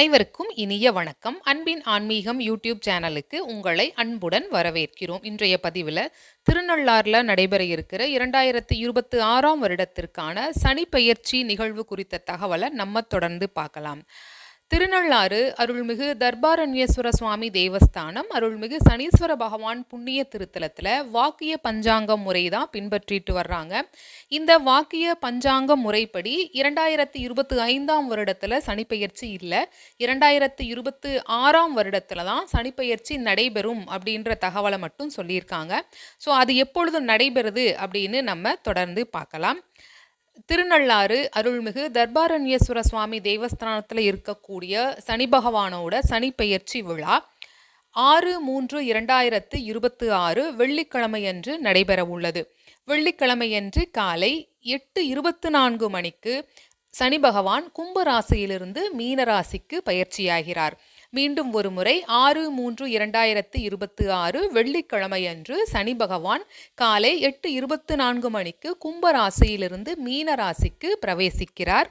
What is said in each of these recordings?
அனைவருக்கும் இனிய வணக்கம். அன்பின் ஆன்மீகம் யூடியூப் சேனலுக்கு உங்களை அன்புடன் வரவேற்கிறோம். இன்றைய பதிவில் திருநள்ளாறில் நடைபெற இருக்கிற 2026ஆம் வருடத்திற்கான சனி பெயர்ச்சி நிகழ்வு குறித்த தகவலை நம்ம தொடர்ந்து பார்க்கலாம். திருநள்ளாறு அருள்மிகு தர்பாரண்யேஸ்வர சுவாமி தேவஸ்தானம் அருள்மிகு சனீஸ்வர பகவான் புண்ணிய திருத்தலத்தில் வாக்கிய பஞ்சாங்க முறை தான் பின்பற்றிட்டு வர்றாங்க. இந்த வாக்கிய பஞ்சாங்க முறைப்படி 2025ஆம் வருடத்தில் சனிப்பெயர்ச்சி இல்லை, 2026ஆம் வருடத்தில் தான் சனிப்பெயர்ச்சி நடைபெறும் அப்படின்ற தகவலை மட்டும் சொல்லியிருக்காங்க. ஸோ அது எப்பொழுது நடைபெறுது அப்படின்னு நம்ம தொடர்ந்து பார்க்கலாம். திருநள்ளாறு அருள்மிகு தர்பாரண்யேஸ்வர சுவாமி தேவஸ்தானத்தில் இருக்கக்கூடிய சனி பகவானோட சனிப்பெயர்ச்சி விழா 6/3/2026 வெள்ளிக்கிழமையன்று நடைபெற உள்ளது. வெள்ளிக்கிழமையன்று காலை 8:24 மணிக்கு சனி பகவான் கும்ப ராசியிலிருந்து மீன ராசிக்கு பயிற்சியாகிறார். மீண்டும் ஒரு முறை 6/3/2026 வெள்ளிக்கிழமையன்று சனி பகவான் காலை 8:24 மணிக்கு கும்ப ராசியிலிருந்து மீன ராசிக்கு பிரவேசிக்கிறார்.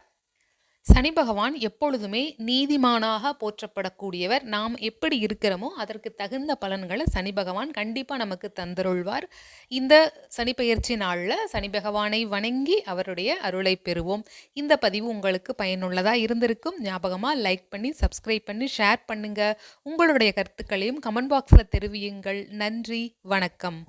சனி பகவான் எப்பொழுதுமே நீதிமானாக போற்றப்படக்கூடியவர். நாம் எப்படி இருக்கிறோமோ அதற்கு தகுந்த பலன்களை சனி பகவான் கண்டிப்பாக நமக்கு தந்தருள்வார். இந்த சனிப்பெயர்ச்சி நாளில் சனி பகவானை வணங்கி அவருடைய அருளை பெறுவோம். இந்த பதிவு உங்களுக்கு பயனுள்ளதாக இருந்திருக்கும். ஞாபகமாக லைக் பண்ணி சப்ஸ்கிரைப் பண்ணி ஷேர் பண்ணுங்கள். உங்களுடைய கருத்துக்களையும் கமெண்ட் பாக்ஸில் தெரிவியுங்கள். நன்றி, வணக்கம்.